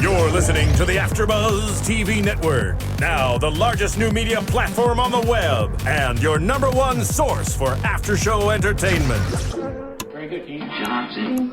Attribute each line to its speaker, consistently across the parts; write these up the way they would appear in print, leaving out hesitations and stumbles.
Speaker 1: You're listening to the AFTERBUZZ TV Network, now the largest new media platform on the web, and your #1 source for after-show entertainment.
Speaker 2: Very good, King Johnson.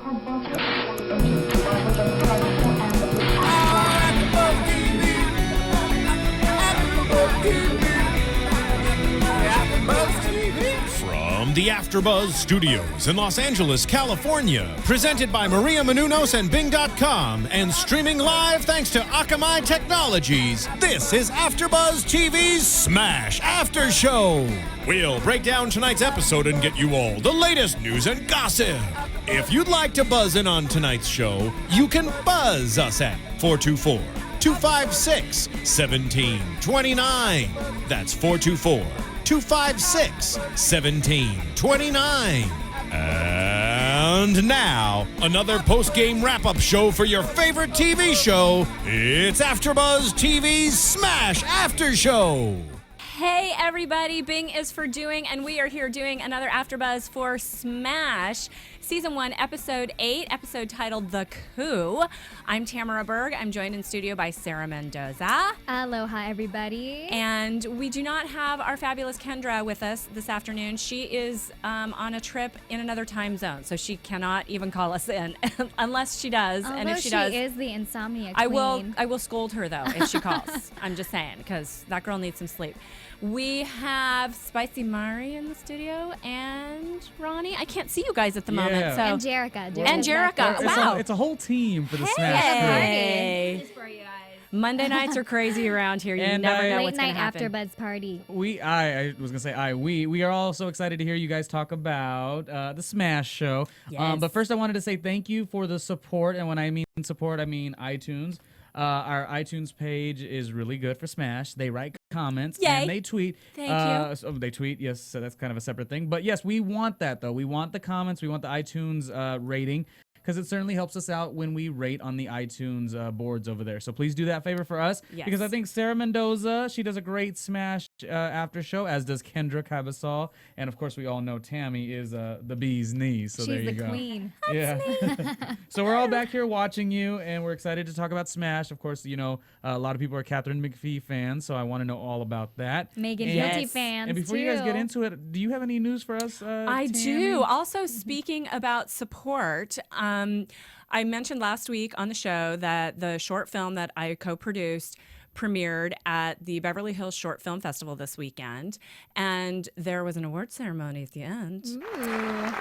Speaker 3: From the AFTERBUZZ Studios in Los Angeles, California, presented by Maria Menounos and Bing.com, and streaming live thanks to Akamai Technologies, this is AFTERBUZZ TV Smash After Show. We'll break down tonight's episode and get you all the latest news and gossip. If you'd like to buzz in on tonight's show, you can buzz us at 424-256-1729. That's 424-256-1729. And now, another post-game wrap-up show for your favorite TV show. It's AFTERBUZZ TV Smash After Show.
Speaker 4: Hey everybody, Bing is for doing, and we are here doing another AFTERBUZZ for Smash, Season 1, Episode 8, episode titled The Coup. I'm Tamara Berg. I'm joined in studio by Sarah Mendoza.
Speaker 5: Aloha, everybody.
Speaker 4: And we do not have our fabulous Kendra with us this afternoon. She is on a trip in another time zone, so she cannot even call us in unless she does.
Speaker 5: Although
Speaker 4: and if she
Speaker 5: she
Speaker 4: does,
Speaker 5: is the insomnia
Speaker 4: I
Speaker 5: queen.
Speaker 4: will scold her though if she calls. I'm just saying, because that girl needs some sleep. We have Spicy Mari in the studio and Ronnie. I can't see you guys at the moment. So.
Speaker 5: And Jerica.
Speaker 4: And Jerica. Wow.
Speaker 6: It's a whole team for the Smash
Speaker 4: Hey.
Speaker 5: Just for you guys.
Speaker 4: Monday nights are crazy around here. You
Speaker 6: And
Speaker 4: never know
Speaker 5: Late
Speaker 4: what's going
Speaker 5: night
Speaker 4: to happen.
Speaker 5: AFTERBUZZ party.
Speaker 6: We are all so excited to hear you guys talk about the Smash show.
Speaker 4: Yes.
Speaker 6: But first I wanted to say thank you for the support, and when I mean support, I mean iTunes. Our iTunes page is really good for Smash. They write comments
Speaker 4: Yay.
Speaker 6: and they tweet.
Speaker 4: Thank you.
Speaker 6: So they tweet, yes, so that's kind of a separate thing. But yes, we want that though. We want the comments. We want the iTunes rating, because it certainly helps us out when we rate on the iTunes boards over there. So please do that favor for us,
Speaker 4: Yes.
Speaker 6: because I think Sarah Mendoza, she does a great Smash after show, as does Kendra Cabasal, and of course we all know Tammy is the bee's knees. So there
Speaker 5: She's
Speaker 6: you
Speaker 5: the
Speaker 6: go.
Speaker 5: queen.
Speaker 6: Yeah. So we're all back here watching you, and we're excited to talk about Smash. Of course, you know, a lot of people are Catherine McPhee fans, so I want to know all about that.
Speaker 5: Megan
Speaker 6: And-
Speaker 5: Guilty
Speaker 4: Yes.
Speaker 5: fans,
Speaker 6: And before
Speaker 5: too.
Speaker 6: you guys get into it, do you have any news for us?
Speaker 4: I
Speaker 6: Tammy?
Speaker 4: do. Also, speaking about support, I mentioned last week on the show that the short film that I co-produced premiered at the Beverly Hills Short Film Festival this weekend, and there was an award ceremony at the end.
Speaker 5: Ooh.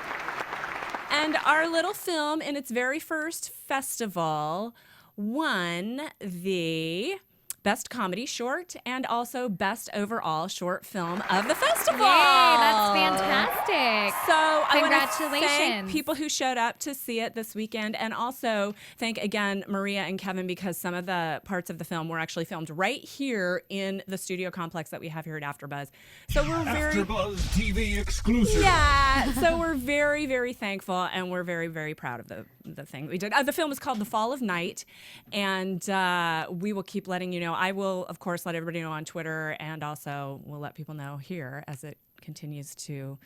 Speaker 4: And our little film, in its very first festival, won the Best Comedy Short and also Best Overall Short Film of the festival.
Speaker 5: Yay, that's fantastic.
Speaker 4: So I want to thank
Speaker 5: Congratulations.
Speaker 4: people who showed up to see it this weekend, and also thank again Maria and Kevin, because some of the parts of the film were actually filmed right here in the studio complex that we have here at AFTERBUZZ. So we're very
Speaker 1: AFTERBUZZ TV exclusive.
Speaker 4: yeah. So we're very, very thankful, and we're very, very proud of the thing we did. The film is called The Fall of Night, and we will keep letting you know. I will, of course, let everybody know on Twitter, and also we'll let people know here as it continues to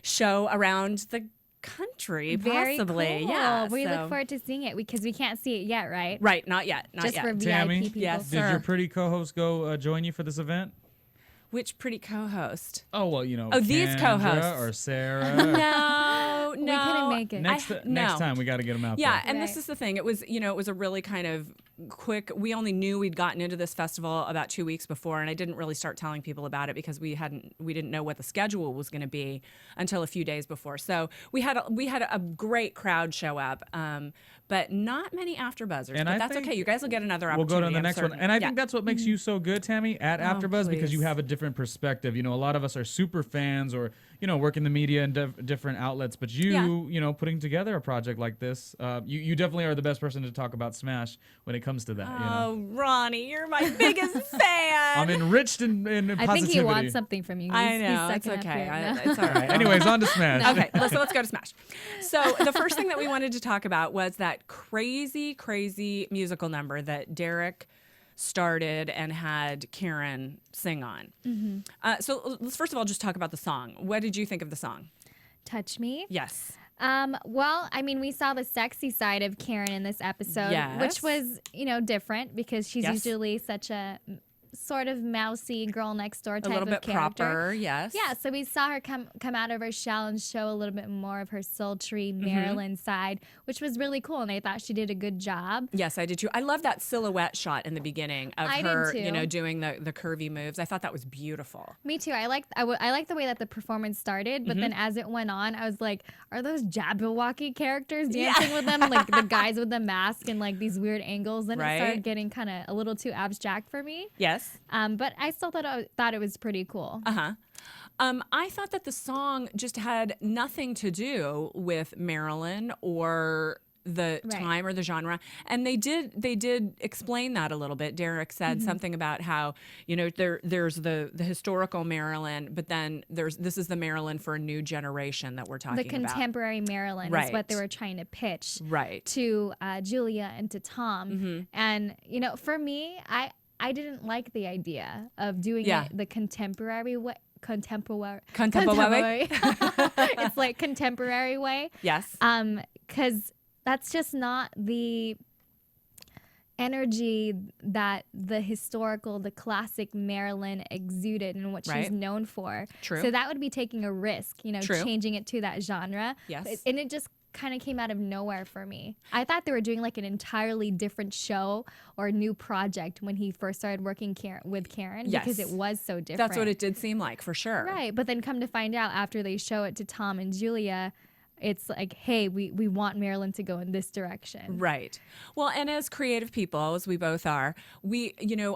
Speaker 4: show around the country,
Speaker 5: Very
Speaker 4: possibly.
Speaker 5: cool.
Speaker 4: Yeah.
Speaker 5: We
Speaker 4: so-
Speaker 5: look forward to seeing it because we can't see it yet, right?
Speaker 4: Right, not yet. Not
Speaker 5: Just
Speaker 4: yet.
Speaker 5: for VIP
Speaker 6: Tammy,
Speaker 5: people.
Speaker 4: Yes.
Speaker 6: Did your
Speaker 4: Sir.
Speaker 6: pretty co-host go join you for this event?
Speaker 4: Which pretty co-host?
Speaker 6: Oh, well, you know.
Speaker 4: Oh, these
Speaker 6: Kendra
Speaker 4: co-hosts.
Speaker 6: Or Sarah.
Speaker 4: No,
Speaker 5: We couldn't make it.
Speaker 6: Next
Speaker 4: no.
Speaker 6: time we got to get them out
Speaker 4: Yeah,
Speaker 6: there.
Speaker 4: and this
Speaker 5: Right.
Speaker 4: is the thing. It was, it was a really kind of quick. We only knew we'd gotten into this festival about 2 weeks before, and I didn't really start telling people about it because we didn't know what the schedule was going to be until a few days before. So we had a great crowd show up, but not many AfterBuzzers.
Speaker 6: And
Speaker 4: but
Speaker 6: I
Speaker 4: that's
Speaker 6: think
Speaker 4: okay. You guys will get another
Speaker 6: We'll
Speaker 4: opportunity.
Speaker 6: go to the
Speaker 4: I'm
Speaker 6: next one.
Speaker 4: certain.
Speaker 6: And I
Speaker 4: Yeah.
Speaker 6: think that's what makes you so good, Tammy, at AfterBuzz, because you
Speaker 4: please.
Speaker 6: have a different perspective. You know, a lot of us are super fans or, work in the media and different outlets. But you, putting together a project like this, you definitely are the best person to talk about Smash when it comes to that.
Speaker 4: Oh, Ronnie, you're my biggest fan.
Speaker 6: I'm enriched in
Speaker 5: I
Speaker 6: positivity.
Speaker 5: think he wants something from you.
Speaker 4: I
Speaker 5: He's
Speaker 4: know. It's
Speaker 5: sucking up
Speaker 4: okay.
Speaker 5: here. No.
Speaker 4: It's all right.
Speaker 6: Anyways, on to Smash.
Speaker 4: Okay, so let's go to Smash. So the first thing that we wanted to talk about was that crazy, crazy musical number that Derek started and had Karen sing on. So let's first of all just talk about the song. What did you think of the song?
Speaker 5: Touch Me.
Speaker 4: Yes.
Speaker 5: Well, I mean, we saw the sexy side of Karen in this episode,
Speaker 4: Yes.
Speaker 5: which was, different because she's
Speaker 4: Yes.
Speaker 5: usually such a sort of mousy girl next door type
Speaker 4: A little
Speaker 5: of
Speaker 4: bit
Speaker 5: character.
Speaker 4: proper, yes.
Speaker 5: Yeah, so we saw her come out of her shell and show a little bit more of her sultry Marilyn side, which was really cool, and I thought she did a good job.
Speaker 4: Yes, I did too. I love that silhouette shot in the beginning of
Speaker 5: I did
Speaker 4: her,
Speaker 5: too.
Speaker 4: doing the curvy moves. I thought that was beautiful.
Speaker 5: Me too. I liked the way that the performance started, but then as it went on, I was like, are those Jabberwocky characters dancing with them? Like the guys with the mask and like these weird angles. Then
Speaker 4: Right.
Speaker 5: it started getting kind of a little too abstract for me.
Speaker 4: Yes.
Speaker 5: But I still thought it was pretty cool.
Speaker 4: I thought that the song just had nothing to do with Marilyn or the
Speaker 5: Right.
Speaker 4: time or the genre, and they did explain that a little bit. Derek said something about how there's the historical Marilyn, but then this is the Marilyn for a new generation that we're talking
Speaker 5: The
Speaker 4: about.
Speaker 5: contemporary Marilyn is
Speaker 4: Right.
Speaker 5: what they were trying to pitch
Speaker 4: Right.
Speaker 5: to Julia and to Tom. And for me, I didn't like the idea of doing
Speaker 4: Yeah.
Speaker 5: it the contemporary way. Contemporary.
Speaker 4: Contemporary.
Speaker 5: It's like contemporary way.
Speaker 4: Yes.
Speaker 5: Because that's just not the energy that the classic Marilyn exuded and what
Speaker 4: Right.
Speaker 5: she's known for.
Speaker 4: True.
Speaker 5: So that would be taking a risk,
Speaker 4: True.
Speaker 5: changing it to that genre.
Speaker 4: Yes.
Speaker 5: And it just kind of came out of nowhere for me. I thought they were doing like an entirely different show or new project when he first started working with Karen because
Speaker 4: Yes.
Speaker 5: it was so different.
Speaker 4: That's what it did seem like, for sure.
Speaker 5: Right, but then come to find out after they show it to Tom and Julia, it's like, hey, we want Marilyn to go in this direction.
Speaker 4: Right. Well, and as creative people, as we both are,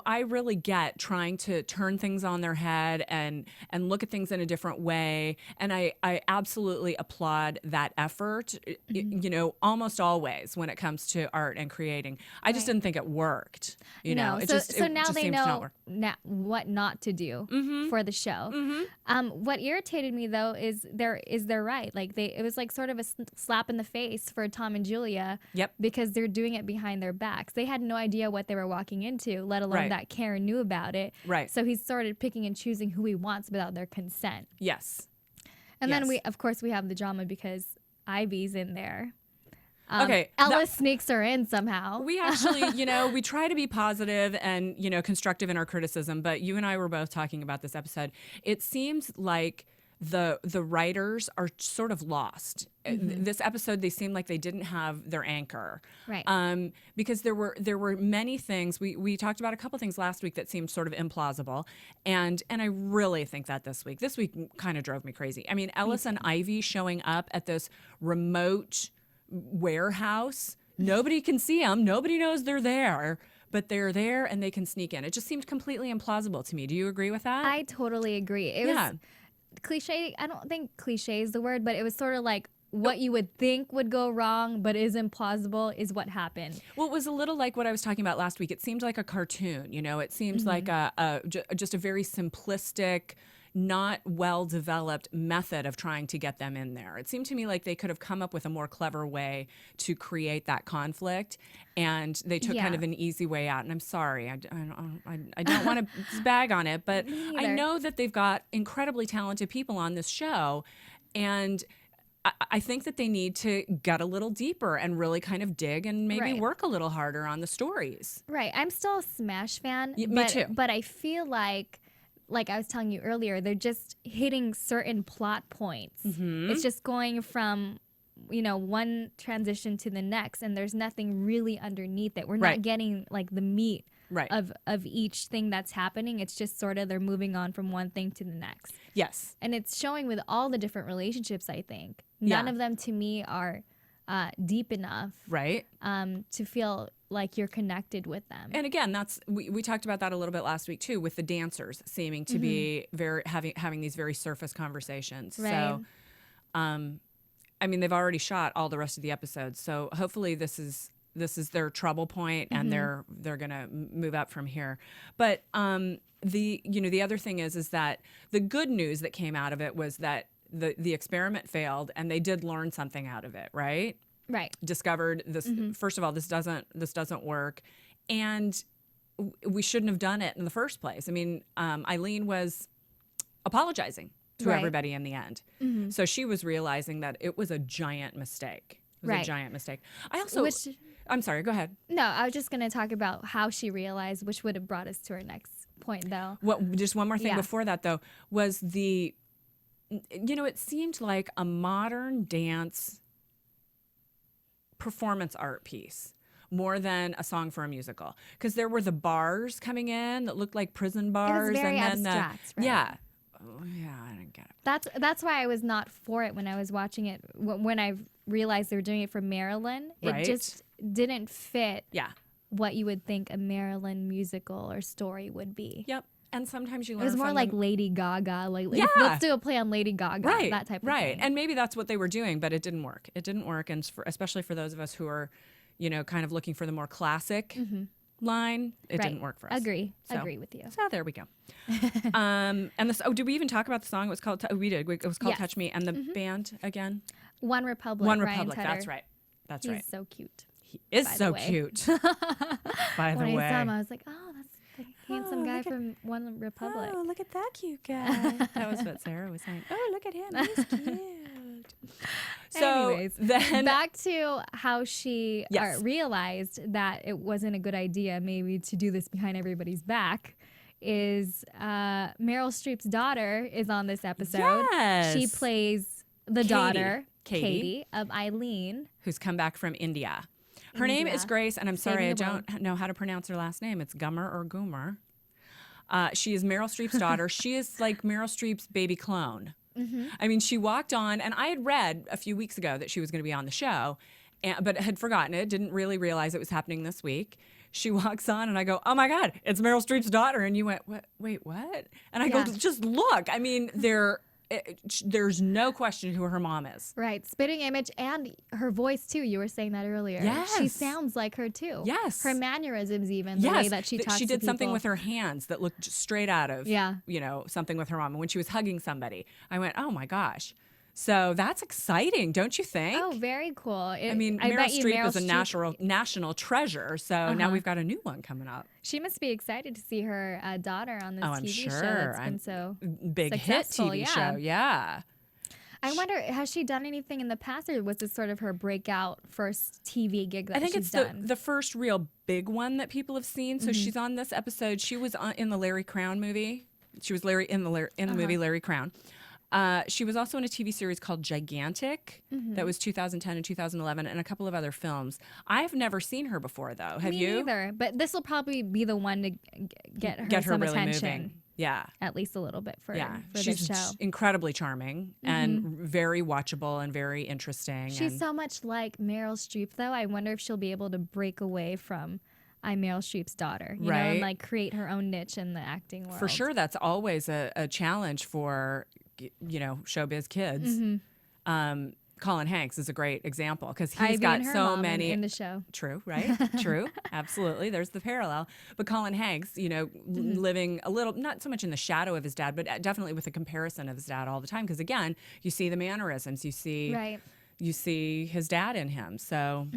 Speaker 4: I really get trying to turn things on their head and look at things in a different way. And I absolutely applaud that effort, almost always when it comes to art and creating. I just didn't think it worked.
Speaker 5: No,
Speaker 4: It
Speaker 5: so
Speaker 4: just
Speaker 5: now they
Speaker 4: seems to not
Speaker 5: know
Speaker 4: work.
Speaker 5: what not to do for the show. What irritated me though is they're right. Like it was like sort of a slap in the face for Tom and Julia.
Speaker 4: Yep.
Speaker 5: Because they're doing it behind their backs. They had no idea what they were walking into, let alone
Speaker 4: Right.
Speaker 5: that Karen knew about it.
Speaker 4: Right.
Speaker 5: So he started picking and choosing who he wants without their consent.
Speaker 4: Yes.
Speaker 5: And then
Speaker 4: Yes.
Speaker 5: we have the drama because Ivy's in there.
Speaker 4: Okay,
Speaker 5: Ellis sneaks her in somehow.
Speaker 4: We actually, we try to be positive and, constructive in our criticism, but you and I were both talking about this episode. It seems like the writers are sort of lost. This episode, they seemed like they didn't have their anchor.
Speaker 5: Right.
Speaker 4: Because there were many things. We talked about a couple things last week that seemed sort of implausible. And I really think that this week kind of drove me crazy. I mean, Ellis and Ivy showing up at this remote warehouse. Nobody can see them. Nobody knows they're there, but they're there and they can sneak in. It just seemed completely implausible to me. Do you agree with that?
Speaker 5: I totally agree. It was cliche. I don't think cliche is the word, but it was sort of like what you would think would go wrong, but is implausible is what happened.
Speaker 4: Well, it was a little like what I was talking about last week. It seemed like a cartoon, It seems like just a very simplistic, not well-developed method of trying to get them in there. It seemed to me like they could have come up with a more clever way to create that conflict, and they took kind of an easy way out. And I'm sorry, I don't want to bag on it, but I know that they've got incredibly talented people on this show, and I think that they need to get a little deeper and really kind of dig and maybe work a little harder on the stories.
Speaker 5: Right. I'm still a Smash fan.
Speaker 4: Me too.
Speaker 5: But I feel like I was telling you earlier, they're just hitting certain plot points. It's just going from, one transition to the next, and there's nothing really underneath it. We're not getting like the meat of each thing that's happening. It's just sort of they're moving on from one thing to the next.
Speaker 4: Yes.
Speaker 5: And it's showing with all the different relationships, I think. None of them to me are deep enough to feel like you're connected with them.
Speaker 4: And again, we talked about that a little bit last week too, with the dancers seeming to be very having these very surface conversations.
Speaker 5: Right.
Speaker 4: So, I mean, they've already shot all the rest of the episodes, so hopefully this is their trouble point, and they're gonna move up from here. But the other thing is that the good news that came out of it was that the experiment failed, and they did learn something out of it, right?
Speaker 5: Right.
Speaker 4: Discovered this. First of all, this doesn't work, and we shouldn't have done it in the first place. I mean, Eileen was apologizing to everybody in the end. So she was realizing that it was a giant mistake. It was a giant mistake. I also, I'm sorry, go ahead.
Speaker 5: No, I was just going to talk about how she realized, which would have brought us to our next point, though.
Speaker 4: Just one more thing before that, though, was it seemed like a modern dance performance art piece more than a song for a musical, because there were the bars coming in that looked like prison bars.
Speaker 5: It was very
Speaker 4: and then
Speaker 5: abstract, right?
Speaker 4: Yeah. Oh, yeah, I didn't get it.
Speaker 5: That's why I was not for it when I was watching it. When I realized they were doing it for Maryland, it just didn't fit what you would think a Maryland musical or story would be.
Speaker 4: Yep. And sometimes you learn
Speaker 5: it was more
Speaker 4: from
Speaker 5: like
Speaker 4: them.
Speaker 5: Lady Gaga, like let's do a play on Lady Gaga, that type of thing.
Speaker 4: And maybe that's what they were doing, but it didn't work. It didn't work, and especially for those of us who are, kind of looking for the more classic line, it didn't work for us.
Speaker 5: Agree with you.
Speaker 4: So there we go. And this. Oh, did we even talk about the song? It was called. We did. It was called "Touch Me," and the band again.
Speaker 5: One Republic.
Speaker 4: One
Speaker 5: Ryan
Speaker 4: Republic.
Speaker 5: Tedder.
Speaker 4: That's right. That's
Speaker 5: He's
Speaker 4: right.
Speaker 5: so cute.
Speaker 4: He is
Speaker 5: by the
Speaker 4: so
Speaker 5: way.
Speaker 4: cute. By the
Speaker 5: When
Speaker 4: way.
Speaker 5: I saw him, I was like, oh, that's the handsome guy from One Republic.
Speaker 4: Oh, look at that cute guy. That was what Sarah was saying. Oh, look at him. He's cute. So
Speaker 5: Anyways,
Speaker 4: then
Speaker 5: back to how she realized that it wasn't a good idea maybe to do this behind everybody's back is Meryl Streep's daughter is on this episode.
Speaker 4: Yes.
Speaker 5: She plays the daughter,
Speaker 4: Katie,
Speaker 5: of Eileen.
Speaker 4: who's come back from India. Her name is Grace, and I'm sorry, I don't know how to pronounce her last name. It's Gummer or Goomer. She is Meryl Streep's daughter. She is like Meryl Streep's baby clone. I mean, she walked on, and I had read a few weeks ago that she was going to be on the show, but had forgotten it, didn't really realize it was happening this week. She walks on, and I go, oh my God, it's Meryl Streep's daughter. And you went, what? Wait, what? And I go, just look. I mean, there's no question who her mom is.
Speaker 5: Right. Spitting image and her voice, too. You were saying that earlier.
Speaker 4: Yes.
Speaker 5: She sounds like her, too.
Speaker 4: Yes.
Speaker 5: Her mannerisms, even, the way that she talks to
Speaker 4: She did something
Speaker 5: people.
Speaker 4: with her hands that looked straight out of, something with her mom. And when she was hugging somebody, I went, oh my gosh. So that's exciting, don't you think?
Speaker 5: Oh, very cool.
Speaker 4: I mean, Meryl Streep is a national treasure, so now we've got a new one coming up.
Speaker 5: She must be excited to see her daughter on this
Speaker 4: I'm
Speaker 5: TV
Speaker 4: sure.
Speaker 5: show that's been so
Speaker 4: big
Speaker 5: successful.
Speaker 4: hit TV show, yeah.
Speaker 5: I wonder, has she done anything in the past, or was this sort of her breakout first TV gig that
Speaker 4: I think
Speaker 5: she's
Speaker 4: it's
Speaker 5: done?
Speaker 4: the first real big one that people have seen. So she's on this episode. She was in the Larry Crown movie. She was in the movie Larry Crown. She was also in a TV series called Gigantic that was 2010 and 2011, and a couple of other films. I've never seen her before, though. Have you?
Speaker 5: Me neither. But this will probably be the one to get her some
Speaker 4: really
Speaker 5: attention.
Speaker 4: moving. Yeah.
Speaker 5: At least a little bit for
Speaker 4: She's
Speaker 5: the show.
Speaker 4: incredibly charming and very watchable and very interesting.
Speaker 5: She's so much like Meryl Streep, though. I wonder if she'll be able to break away from I'm Meryl Streep's daughter, you know, and like create her own niche in the acting world.
Speaker 4: For sure, that's always a challenge for showbiz kids. Colin Hanks is a great example because he's got so many
Speaker 5: in the show.
Speaker 4: True, right? True, absolutely. There's the parallel. But Colin Hanks, living a little, not so much in the shadow of his dad, but definitely with a comparison of his dad all the time. Because again, you see the mannerisms, you see his dad in him. So.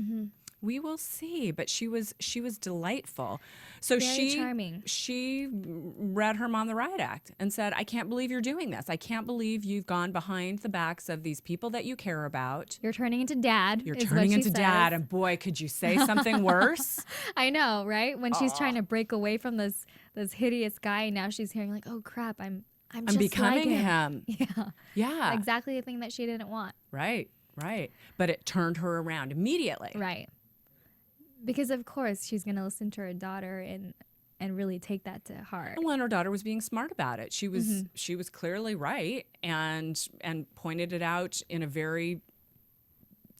Speaker 4: We will see, but she was delightful. So
Speaker 5: Very charming.
Speaker 4: She read her mom the riot act and said, I can't believe you're doing this. I can't believe you've gone behind the backs of these people that you care about.
Speaker 5: You're turning into dad.
Speaker 4: You're turning into dad, and boy, could you say something worse?
Speaker 5: I know, right? When she's trying to break away from this hideous guy, and now she's hearing like, oh crap, I'm just
Speaker 4: becoming
Speaker 5: like
Speaker 4: him. Yeah.
Speaker 5: Exactly the thing that she didn't want.
Speaker 4: Right. But it turned her around immediately.
Speaker 5: Right. Because of course she's going to listen to her daughter and really take that to heart.
Speaker 4: Well, and her daughter was being smart about it. She was clearly right and pointed it out in a very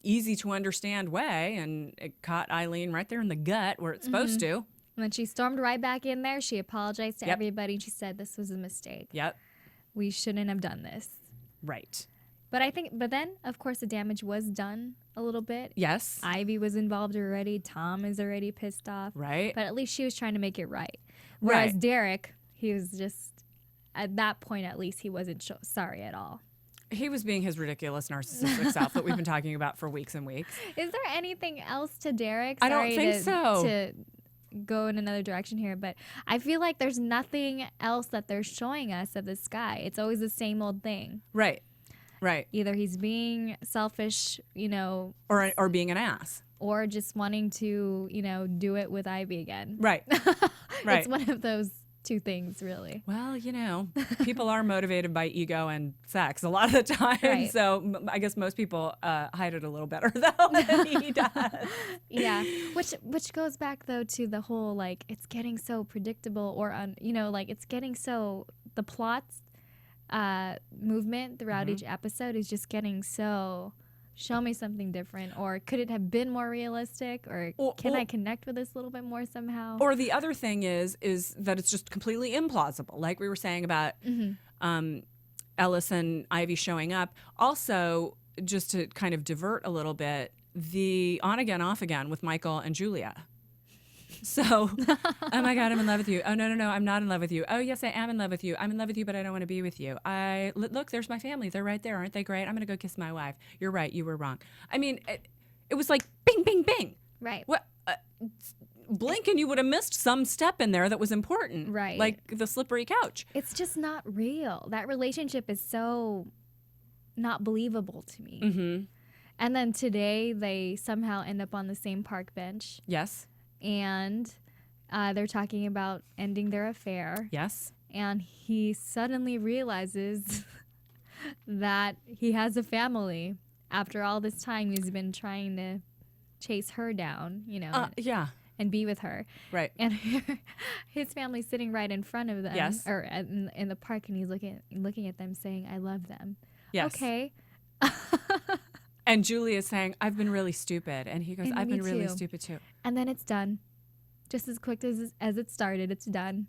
Speaker 4: easy to understand way, and it caught Eileen right there in the gut where it's supposed to.
Speaker 5: And then she stormed right back in there. She apologized to everybody. She said this was a mistake.
Speaker 4: Yep.
Speaker 5: We shouldn't have done this.
Speaker 4: Right.
Speaker 5: But then, of course, the damage was done a little bit.
Speaker 4: Yes.
Speaker 5: Ivy was involved already. Tom is already pissed off.
Speaker 4: Right.
Speaker 5: But at least she was trying to make it right. Whereas Derek, he was just, at that point at least, he wasn't sorry at all.
Speaker 4: He was being his ridiculous narcissistic self that we've been talking about for weeks and weeks.
Speaker 5: Is there anything else to Derek?
Speaker 4: I don't think so.
Speaker 5: go in another direction here, but I feel like there's nothing else that they're showing us of this guy. It's always the same old thing.
Speaker 4: Right. Right.
Speaker 5: Either he's being selfish,
Speaker 4: Or being an ass.
Speaker 5: or just wanting to, do it with Ivy again.
Speaker 4: Right. Right.
Speaker 5: It's one of those two things, really.
Speaker 4: Well, people are motivated by ego and sex a lot of the time.
Speaker 5: Right.
Speaker 4: So I guess most people hide it a little better, though, than he does.
Speaker 5: Yeah, which goes back though to the whole like it's getting so predictable, or it's getting so the plots movement throughout each episode is just getting so. Show me something different, or could it have been more realistic, or can I connect with this a little bit more somehow?
Speaker 4: Or the other thing is that it's just completely implausible, like we were saying about Ellis and Ivy showing up. Also, just to kind of divert a little bit, the on again, off again with Michael and Julia. So, oh my God, I'm in love with you. Oh, no, I'm not in love with you. Oh, yes, I am in love with you. I'm in love with you, but I don't want to be with you. Look, there's my family. They're right there. Aren't they great? I'm going to go kiss my wife. You're right. You were wrong. I mean, it was like bing, bing, bing.
Speaker 5: Right.
Speaker 4: What? Blink and you would have missed some step in there that was important.
Speaker 5: Right.
Speaker 4: Like the slippery couch.
Speaker 5: It's just not real. That relationship is so not believable to me.
Speaker 4: Mm-hmm.
Speaker 5: And then today they somehow end up on the same park bench.
Speaker 4: Yes.
Speaker 5: And they're talking about ending their affair.
Speaker 4: Yes.
Speaker 5: And he suddenly realizes that he has a family. After all this time, he's been trying to chase her down,
Speaker 4: Yeah.
Speaker 5: and be with her.
Speaker 4: Right.
Speaker 5: And his family's sitting right in front of them,
Speaker 4: Yes.
Speaker 5: or in the park, and he's looking at them, saying, "I love them."
Speaker 4: Yes.
Speaker 5: Okay.
Speaker 4: And Julie is saying, I've been really stupid. And he goes,
Speaker 5: And
Speaker 4: I've
Speaker 5: me
Speaker 4: been really
Speaker 5: too.
Speaker 4: stupid too.
Speaker 5: And then it's done, just as quick as it started. It's done.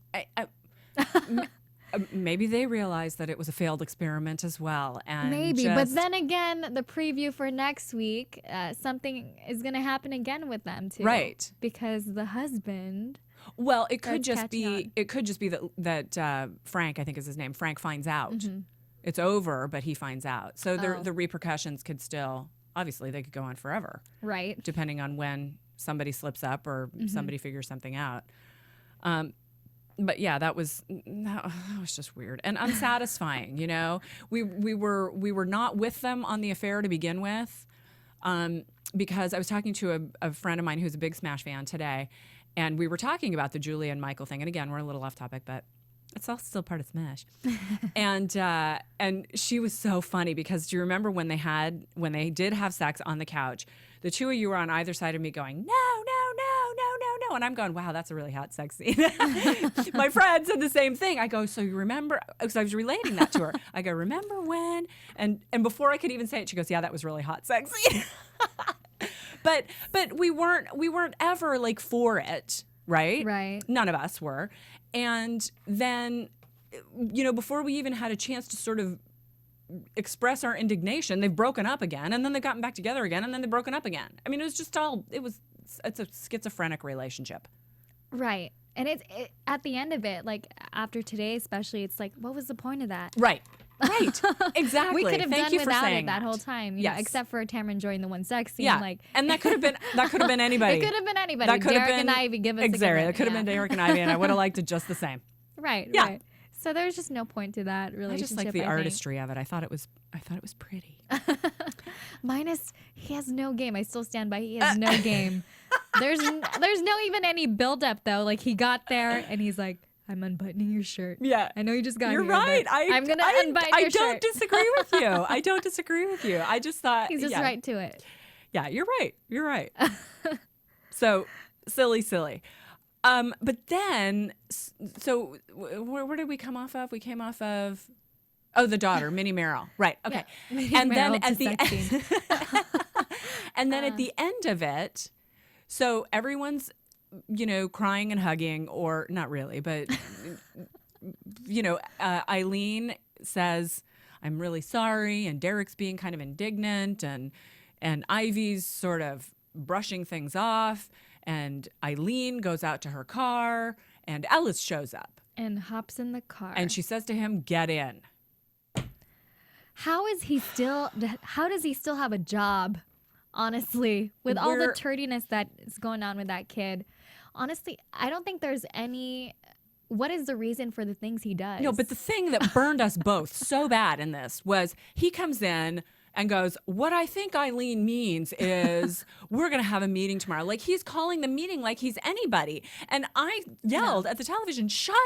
Speaker 4: Maybe they realized that it was a failed experiment as well. And
Speaker 5: Maybe, but then again, the preview for next week, something is going to happen again with them too,
Speaker 4: Right.
Speaker 5: Because the husband.
Speaker 4: Well, it could
Speaker 5: That's
Speaker 4: just be
Speaker 5: catching on.
Speaker 4: it could just be that Frank, I think is his name, Frank finds out.
Speaker 5: Mm-hmm.
Speaker 4: It's over, but he finds out. So
Speaker 5: Oh.
Speaker 4: the repercussions could still, obviously they could go on forever,
Speaker 5: Right.
Speaker 4: depending on when somebody slips up or somebody figures something out. But yeah, that was just weird and unsatisfying. We were not with them on the affair to begin with, because I was talking to a friend of mine who's a big Smash fan today, and we were talking about the Julia and Michael thing. And again, we're a little off topic, but it's all still part of Smash. And she was so funny because do you remember when they did have sex on the couch, the two of you were on either side of me going, no, no, no, no, no, no. And I'm going, wow, that's a really hot sex scene. My friend said the same thing. I go, so you remember, because I was relating that to her. I go, remember when? And before I could even say it, she goes, yeah, that was really hot sex scene. But we weren't ever like for it, right?
Speaker 5: Right.
Speaker 4: None of us were. And then, before we even had a chance to sort of express our indignation, they've broken up again, and then they've gotten back together again, and then they've broken up again. I mean, it's a schizophrenic relationship.
Speaker 5: Right. And it at the end of it, like after today especially, it's like, what was the point of that?
Speaker 4: Right. Exactly.
Speaker 5: We could have
Speaker 4: Thank
Speaker 5: done
Speaker 4: you for
Speaker 5: without
Speaker 4: saying
Speaker 5: it that whole time,
Speaker 4: Yes.
Speaker 5: except for Tamara enjoying the one sex scene.
Speaker 4: Yeah.
Speaker 5: Like,
Speaker 4: And that could have been anybody.
Speaker 5: it could have been anybody.
Speaker 4: That could have
Speaker 5: Derek
Speaker 4: been
Speaker 5: and Ivy, give us
Speaker 4: exactly.
Speaker 5: a
Speaker 4: That could have been Derek and Ivy, and I would have liked it just the same.
Speaker 5: Right.
Speaker 4: Yeah.
Speaker 5: Right. So there's just no point to that
Speaker 4: I
Speaker 5: relationship.
Speaker 4: just like the
Speaker 5: think.
Speaker 4: artistry of it. I thought it was pretty.
Speaker 5: Minus, he has no game. I still stand by. He has no game. There's no even any build up though. Like he got there and he's like, I'm unbuttoning your shirt.
Speaker 4: Yeah.
Speaker 5: I know you just got
Speaker 4: You're
Speaker 5: here,
Speaker 4: right.
Speaker 5: but I'm gonna unbutton your
Speaker 4: I don't
Speaker 5: shirt.
Speaker 4: disagree with you. I don't disagree with you. I just thought
Speaker 5: He's just right to it.
Speaker 4: Yeah, you're right. You're right. So silly. But then, so where did we come off of? We came off of, the daughter, Minnie Merrill. Right. Okay.
Speaker 5: Yeah. Minnie
Speaker 4: And then
Speaker 5: Merrill
Speaker 4: at
Speaker 5: to
Speaker 4: the
Speaker 5: sex scene.
Speaker 4: and then at the end of it, so everyone's, crying and hugging, or not really, but Eileen says, I'm really sorry, and Derek's being kind of indignant, and Ivy's sort of brushing things off, and Eileen goes out to her car, and Ellis shows up.
Speaker 5: And hops in the car.
Speaker 4: And she says to him, get in.
Speaker 5: How does he still have a job honestly, with all the
Speaker 4: We're-
Speaker 5: turdiness that is going on with that kid. Honestly, I don't think there's any. What is the reason for the things he does?
Speaker 4: No, but the thing that burned us both so bad in this was he comes in and goes, what I think Eileen means is we're going to have a meeting tomorrow. Like, he's calling the meeting like he's anybody. And I yelled at the television, shut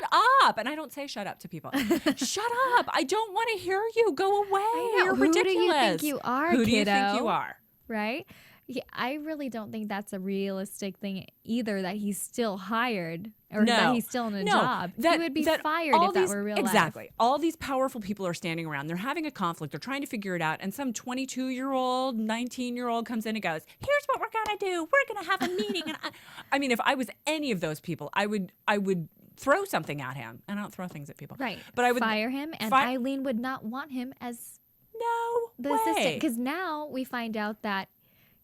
Speaker 4: up. And I don't say shut up to people. Shut up. I don't want to hear you. Go away.
Speaker 5: I know.
Speaker 4: You're
Speaker 5: Who
Speaker 4: ridiculous.
Speaker 5: do you think you are,
Speaker 4: Who do you think
Speaker 5: kiddo?
Speaker 4: you are?
Speaker 5: right? Yeah, I really don't think that's a realistic thing either, that he's still hired or that he's still in a job. He would be fired if that were real life.
Speaker 4: Exactly. All these powerful people are standing around. They're having a conflict. They're trying to figure it out. And some 22-year-old, 19-year-old comes in and goes, here's what we're going to do. We're going to have a meeting. And I mean, if I was any of those people, I would throw something at him. And I don't throw things at people.
Speaker 5: Right.
Speaker 4: But I would
Speaker 5: fire him. And Eileen would not want him as the assistant. Because now we find out that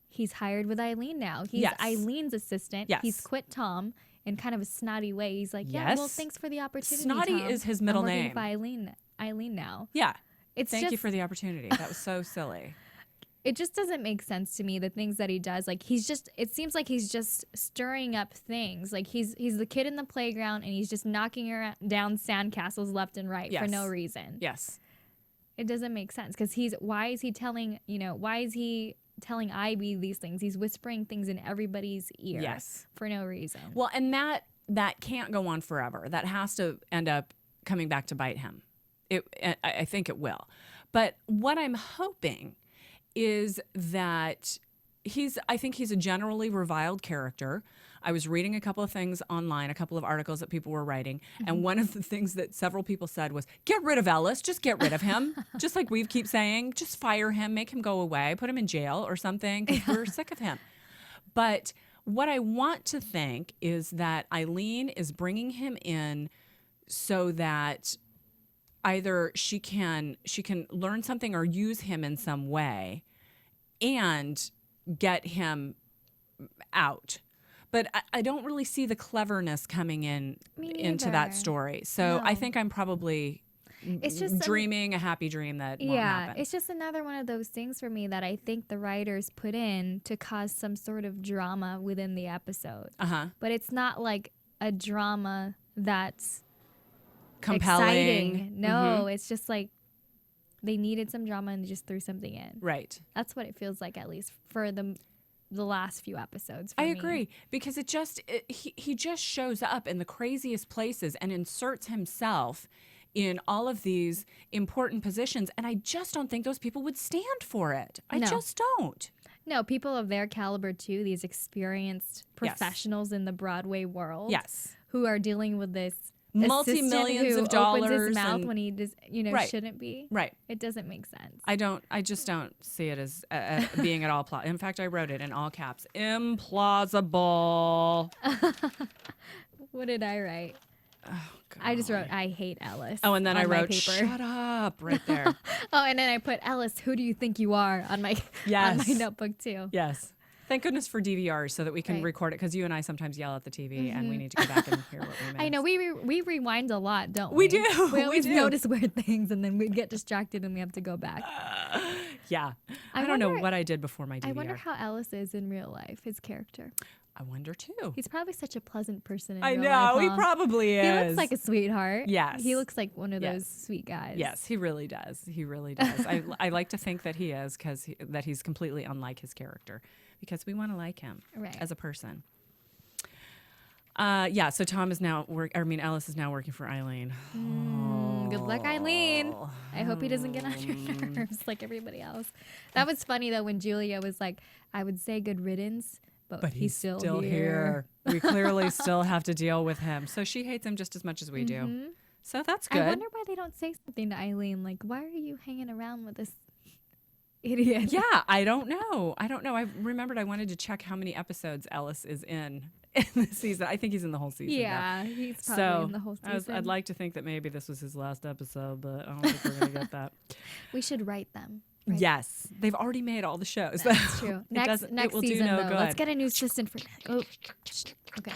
Speaker 5: he's hired with Eileen now. He's Eileen's assistant.
Speaker 4: Yes.
Speaker 5: He's quit Tom in kind of a snotty way. He's like, yeah, well, thanks for the opportunity,
Speaker 4: Snotty
Speaker 5: Tom.
Speaker 4: is his middle
Speaker 5: I'm
Speaker 4: name.
Speaker 5: working for Eileen now.
Speaker 4: Yeah.
Speaker 5: Thank
Speaker 4: you for the opportunity. That was so silly.
Speaker 5: It just doesn't make sense to me, the things that he does. Like, it seems like he's just stirring up things. Like, he's the kid in the playground and he's just knocking down sandcastles left and right for no reason.
Speaker 4: Yes.
Speaker 5: It doesn't make sense because why is he telling Ivy these things? He's whispering things in everybody's ear for no reason.
Speaker 4: Well, and that can't go on forever. That has to end up coming back to bite him. I think it will. But what I'm hoping is that I think he's a generally reviled character. I was reading a couple of things online, a couple of articles that people were writing, and one of the things that several people said was, get rid of Ellis, just get rid of him. Just like we keep saying, just fire him, make him go away, put him in jail or something, because we're sick of him. But what I want to think is that Eileen is bringing him in so that either she can learn something or use him in some way and get him out. But I don't really see the cleverness coming into that story. So I think I'm probably dreaming a happy dream that won't happen.
Speaker 5: It's just another one of those things for me that I think the writers put in to cause some sort of drama within the episode. But it's not like a drama that's
Speaker 4: compelling.
Speaker 5: Exciting. No, it's just like they needed some drama and they just threw something in.
Speaker 4: Right.
Speaker 5: That's what it feels like, at least for the last few episodes.
Speaker 4: I agree, because he just shows up in the craziest places and inserts himself in all of these important positions, and I just don't think those people would stand for it. I just don't.
Speaker 5: No, people of their caliber too, these experienced professionals in the Broadway world, who are dealing with this
Speaker 4: multi-millions of dollars
Speaker 5: opens his mouth when he does, shouldn't be.
Speaker 4: Right.
Speaker 5: It doesn't make sense.
Speaker 4: I just don't see it as being at all plausible. In fact, I wrote it in all caps. Implausible.
Speaker 5: What did I write?
Speaker 4: Oh, God.
Speaker 5: I just wrote, I hate Ellis.
Speaker 4: Oh, and then I wrote,
Speaker 5: paper.
Speaker 4: Shut up, right there.
Speaker 5: Oh, and then I put, Ellis, who do you think you are, on my notebook too.
Speaker 4: Yes. Thank goodness for DVRs so that we can record it, because you and I sometimes yell at the TV and we need to go back and hear what we missed.
Speaker 5: I know. We rewind a lot, don't we?
Speaker 4: We do.
Speaker 5: We always notice weird things and then we get distracted and we have to go back.
Speaker 4: Yeah. I don't know what I did before my DVR.
Speaker 5: I wonder how Ellis is in real life, his character.
Speaker 4: I wonder too.
Speaker 5: He's probably such a pleasant person in
Speaker 4: real
Speaker 5: life. I know,
Speaker 4: he probably is.
Speaker 5: He looks like a sweetheart.
Speaker 4: Yes.
Speaker 5: He looks like one of those sweet guys.
Speaker 4: Yes, he really does. He really does. I like to think that he is, because that he's completely unlike his character, because we want to like him as a person. So Tom is now Ellis is now working for Eileen.
Speaker 5: Good luck, Eileen. I hope he doesn't get on your nerves like everybody else. That was funny though, when Julia was like, I would say good riddance, but he's still here. We clearly still have to deal with him. So she hates him just as much as we do. So that's good. I wonder why they don't say something to Eileen, like, why are you hanging around with this idiot?
Speaker 4: Yeah, I don't know. I remembered I wanted to check how many episodes Ellis is in this season. I think he's in the whole season.
Speaker 5: Yeah, he's probably in the whole season.
Speaker 4: I'd like to think that maybe this was his last episode, but I don't think we're going to get that.
Speaker 5: We should write them.
Speaker 4: Right? Yes, they've already made all the shows.
Speaker 5: That's true. Next season, though,
Speaker 4: good.
Speaker 5: let's get a new assistant for. Oh, okay.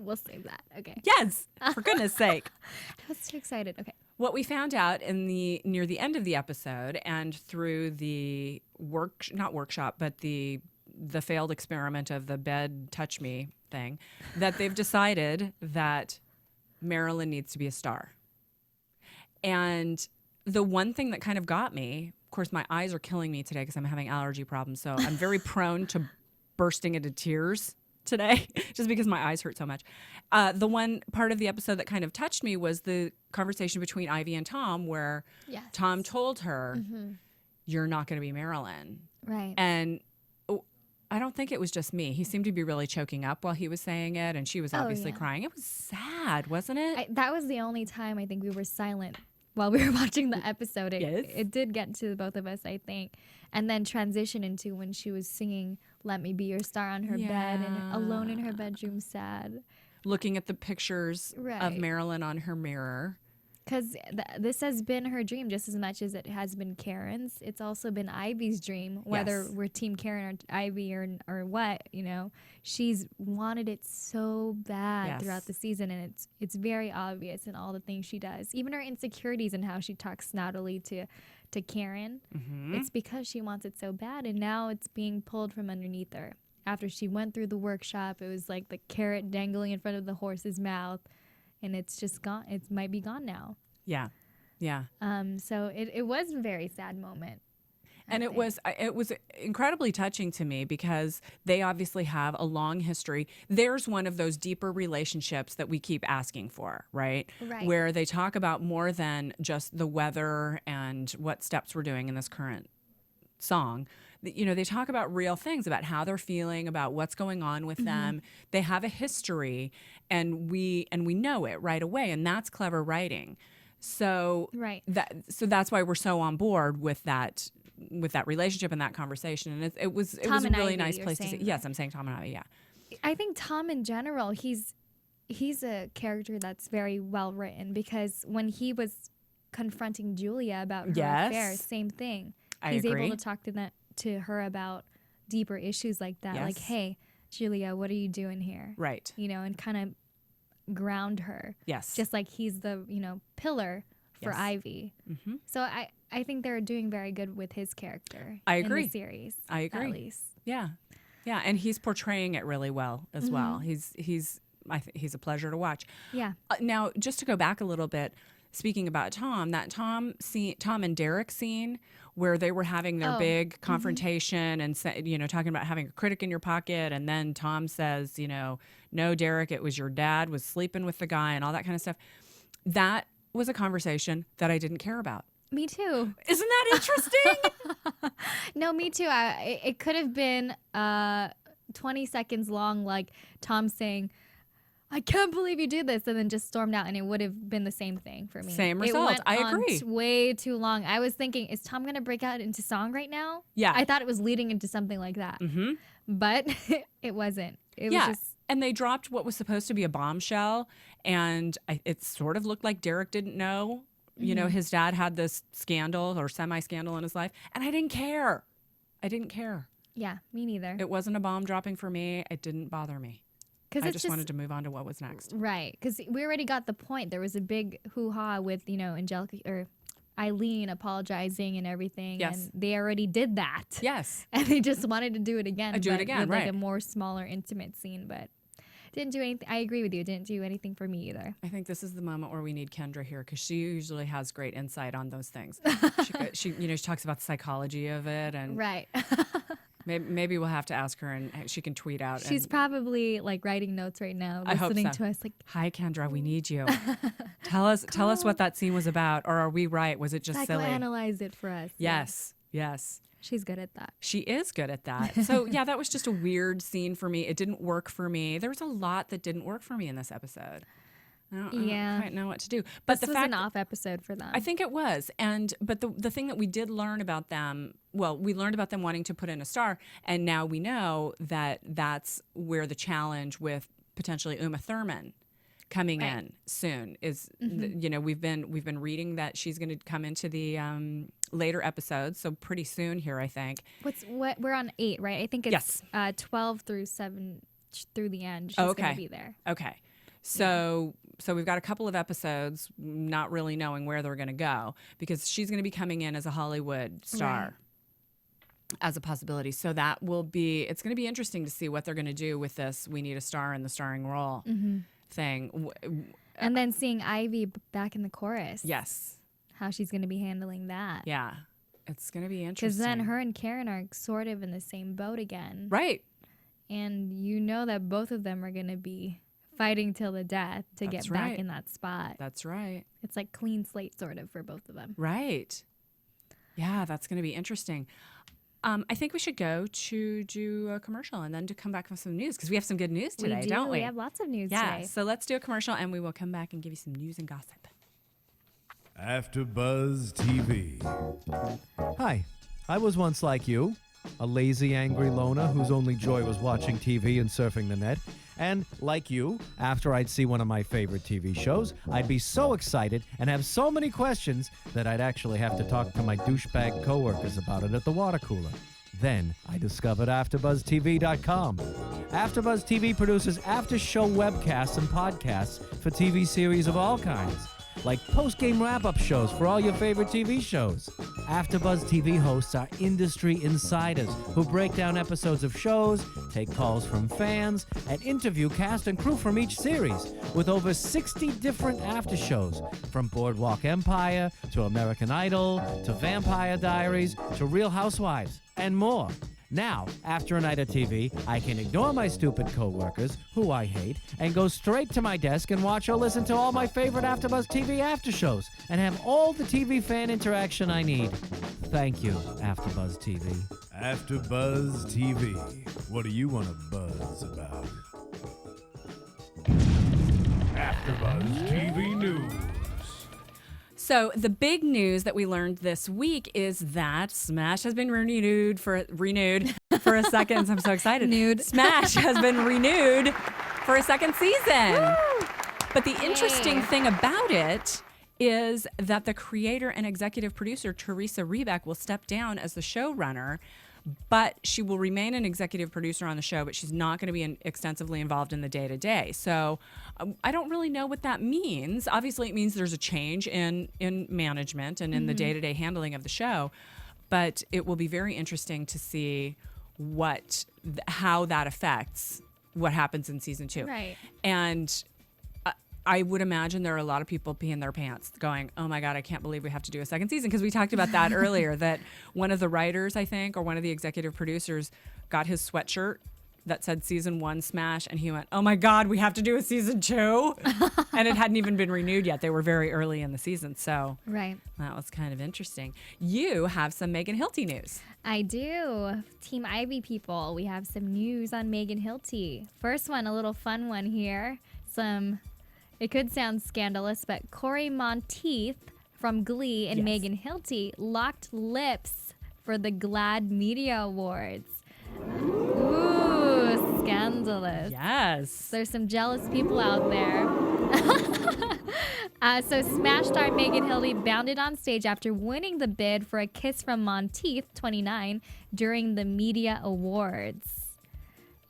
Speaker 5: We'll save that. Okay.
Speaker 4: Yes, for goodness sake.
Speaker 5: I was too excited. Okay.
Speaker 4: what we found out near the end of the episode and through the not workshop, but the failed experiment of the bed touch me thing, that they've decided that Marilyn needs to be a star. And the one thing that kind of got me, of course, my eyes are killing me today because I'm having allergy problems. So I'm very prone to bursting into tears today just because my eyes hurt so much. The one part of the episode that kind of touched me was the conversation between Ivy and Tom where Tom told her, you're not going to be Marilyn.
Speaker 5: Right.
Speaker 4: And I don't think it was just me. He seemed to be really choking up while he was saying it, and she was obviously crying. It was sad, wasn't it?
Speaker 5: That was the only time I think we were silent while we were watching the episode. It did get to both of us, I think. And then transition into when she was singing Let Me Be Your Star on her bed and alone in her bedroom sad.
Speaker 4: Looking at the pictures of Marilyn on her mirror.
Speaker 5: Because this has been her dream just as much as it has been Karen's. It's also been Ivy's dream, whether we're Team Karen or Ivy or what, you know. She's wanted it so bad throughout the season, and it's very obvious in all the things she does. Even her insecurities and how she talks snoutily to Karen. It's because she wants it so bad, and now it's being pulled from underneath her. After she went through the workshop, it was like the carrot dangling in front of the horse's mouth. And it's just gone. It might be gone now.
Speaker 4: Yeah.
Speaker 5: So it was a very sad moment.
Speaker 4: And it was incredibly touching to me because they obviously have a long history. There's one of those deeper relationships that we keep asking for, right? Where they talk about more than just the weather and what steps we're doing in this current song. You know, they talk about real things, about how they're feeling, about what's going on with them. They have a history, and we know it right away, and that's clever writing. So that's why we're so on board with that relationship and that conversation. And it was a really nice place to see. Yes, I'm saying Tom and Ivy. Yeah,
Speaker 5: I think Tom in general, he's a character that's very well written because when he was confronting Julia about her affair, same thing. He's able to talk to her about deeper issues like that. Like, hey, Julia, what are you doing here?
Speaker 4: Right.
Speaker 5: You know, and kind of ground her.
Speaker 4: Yes.
Speaker 5: Just like he's the, pillar for Ivy. So I think they're doing very good with his character.
Speaker 4: I agree.
Speaker 5: In the series.
Speaker 4: I agree.
Speaker 5: At least.
Speaker 4: Yeah. Yeah. And he's portraying it really well as well. He's a pleasure to watch.
Speaker 5: Yeah.
Speaker 4: Now, just to go back a little bit, speaking about Tom, that Tom and Derek scene where they were having their big confrontation and talking about having a critic in your pocket, and then Tom says, no, Derek, it was your dad was sleeping with the guy and all that kind of stuff. That was a conversation that I didn't care about.
Speaker 5: Me too.
Speaker 4: Isn't that interesting?
Speaker 5: No, me too. It could have been 20 seconds long, like Tom saying, I can't believe you did this, and then just stormed out, and it would have been the same thing for me.
Speaker 4: Same result. I agree.
Speaker 5: Way too long. I was thinking, is Tom going to break out into song right now?
Speaker 4: Yeah.
Speaker 5: I thought it was leading into something like that. But it wasn't. It was just...
Speaker 4: And they dropped what was supposed to be a bombshell, and it sort of looked like Derek didn't know. His dad had this scandal or semi-scandal in his life, and I didn't care.
Speaker 5: Yeah, me neither.
Speaker 4: It wasn't a bomb dropping for me. It didn't bother me. I just wanted to move on to what was next.
Speaker 5: Right, because we already got the point. There was a big hoo-ha with, Angelica or Eileen apologizing and everything.
Speaker 4: Yes.
Speaker 5: And they already did that.
Speaker 4: Yes.
Speaker 5: And they just wanted to do it again.
Speaker 4: With
Speaker 5: like a more smaller, intimate scene, but didn't do anything. I agree with you. It didn't do anything for me either.
Speaker 4: I think this is the moment where we need Kendra here because she usually has great insight on those things. she talks about the psychology of it, and
Speaker 5: right.
Speaker 4: Maybe we'll have to ask her, and she can tweet out.
Speaker 5: She's probably like writing notes right now, listening to us. Like,
Speaker 4: hi, Kendra, we need you. Tell us what that scene was about, or are we right? Was it just silly?
Speaker 5: Psychoanalyze it for us.
Speaker 4: Yes.
Speaker 5: She's good at that.
Speaker 4: She is good at that. So yeah, that was just a weird scene for me. It didn't work for me. There was a lot that didn't work for me in this episode. I don't quite know what to do. But
Speaker 5: this was an off episode for them.
Speaker 4: I think it was. But the thing that we did learn about them, we learned about them wanting to put in a star, and now we know that that's where the challenge with potentially Uma Thurman coming in soon is. We've been reading that she's going to come into the later episodes, so pretty soon here, I think.
Speaker 5: We're on 8, right? I think it's 12 through 7 through the end. She's going to be there.
Speaker 4: Okay. So we've got a couple of episodes not really knowing where they're going to go because she's going to be coming in as a Hollywood star as a possibility. So that will be, it's going to be interesting to see what they're going to do with this we need a star in the starring role thing.
Speaker 5: And then seeing Ivy back in the chorus.
Speaker 4: Yes.
Speaker 5: How she's going to be handling that.
Speaker 4: Yeah. It's going to be interesting.
Speaker 5: Because then her and Karen are sort of in the same boat again.
Speaker 4: Right.
Speaker 5: And you know that both of them are going to be fighting till the death to
Speaker 4: That's
Speaker 5: get back
Speaker 4: right.
Speaker 5: in that spot.
Speaker 4: That's right.
Speaker 5: It's like clean slate sort of for both of them.
Speaker 4: Right. Yeah, that's going to be interesting. I think we should go to do a commercial and then to come back with some news because we have some good news today, don't we?
Speaker 5: We have lots of news
Speaker 4: yeah,
Speaker 5: today.
Speaker 4: so let's do a commercial and we will come back and give you some news and gossip.
Speaker 7: AfterBuzz TV. Hi, I was once like you, a lazy, angry loner whose only joy was watching TV and surfing the net. And like you, after I'd see one of my favorite TV shows, I'd be so excited and have so many questions that I'd actually have to talk to my douchebag coworkers about it at the water cooler. Then I discovered AfterBuzzTV.com. AfterBuzz TV produces after-show webcasts and podcasts for TV series of all kinds, like post-game wrap-up shows for all your favorite TV shows. AfterBuzz TV hosts are industry insiders who break down episodes of shows, take calls from fans, and interview cast and crew from each series, with over 60 different after shows, from Boardwalk Empire to American Idol to Vampire Diaries to Real Housewives, and more. Now, after a night of TV, I can ignore my stupid coworkers, who I hate, and go straight to my desk and watch or listen to all my favorite AfterBuzz TV after shows, and have all the TV fan interaction I need. Thank you, AfterBuzz TV.
Speaker 1: AfterBuzz TV. What do you want to buzz about? AfterBuzz TV News.
Speaker 4: So the big news that we learned this week is that Smash has been renewed for a second. I'm so excited. Smash has been renewed for a second season. But the interesting thing about it is that the creator and executive producer Teresa Rebeck will step down as the showrunner, but she will remain an executive producer on the show, but she's not going to be extensively involved in the day-to-day. So I don't really know what that means. Obviously, it means there's a change in management and in the day-to-day handling of the show, but it will be very interesting to see how that affects what happens in season 2.
Speaker 5: Right.
Speaker 4: And I would imagine there are a lot of people peeing their pants going, oh my God, I can't believe we have to do a second season. Because we talked about that earlier, that one of the writers, I think, or one of the executive producers got his sweatshirt that said season 1 Smash. And he went, oh my God, we have to do a season 2. And it hadn't even been renewed yet. They were very early in the season. So that was kind of interesting. You have some Megan Hilty news.
Speaker 5: I do. Team Ivy people, we have some news on Megan Hilty. First one, a little fun one here. It could sound scandalous, but Corey Monteith from Glee and Megan Hilty locked lips for the GLAAD Media Awards. Ooh, scandalous.
Speaker 4: Yes.
Speaker 5: There's some jealous people out there. So Smash star Megan Hilty bounded on stage after winning the bid for a kiss from Monteith, 29, during the Media Awards.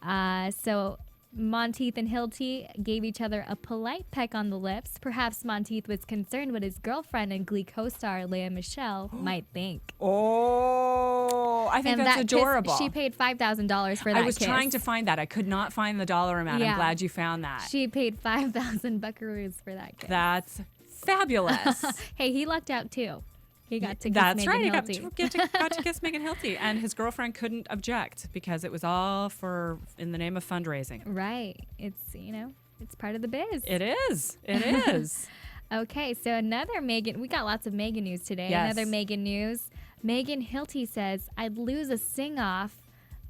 Speaker 5: So Monteith and Hilty gave each other a polite peck on the lips. Perhaps Monteith was concerned what his girlfriend and Glee co-star Lea Michele might think.
Speaker 4: Oh, I think
Speaker 5: And
Speaker 4: that's
Speaker 5: that
Speaker 4: adorable.
Speaker 5: Kiss, she paid $5,000 for that
Speaker 4: I was
Speaker 5: kiss.
Speaker 4: trying to find that. I could not find the dollar amount.
Speaker 5: Yeah.
Speaker 4: I'm glad you found that.
Speaker 5: She paid 5,000 buckaroos for that kiss.
Speaker 4: That's fabulous.
Speaker 5: Hey, he lucked out too. He got to kiss
Speaker 4: That's right.
Speaker 5: Megan
Speaker 4: He
Speaker 5: Hilty.
Speaker 4: got to kiss Megan Hilty, and his girlfriend couldn't object because it was all in the name of fundraising.
Speaker 5: Right. It's, it's part of the biz.
Speaker 4: It is. It is.
Speaker 5: Okay, so another Megan. We got lots of Megan news today.
Speaker 4: Yes.
Speaker 5: Another Megan news. Megan Hilty says, I'd lose a sing-off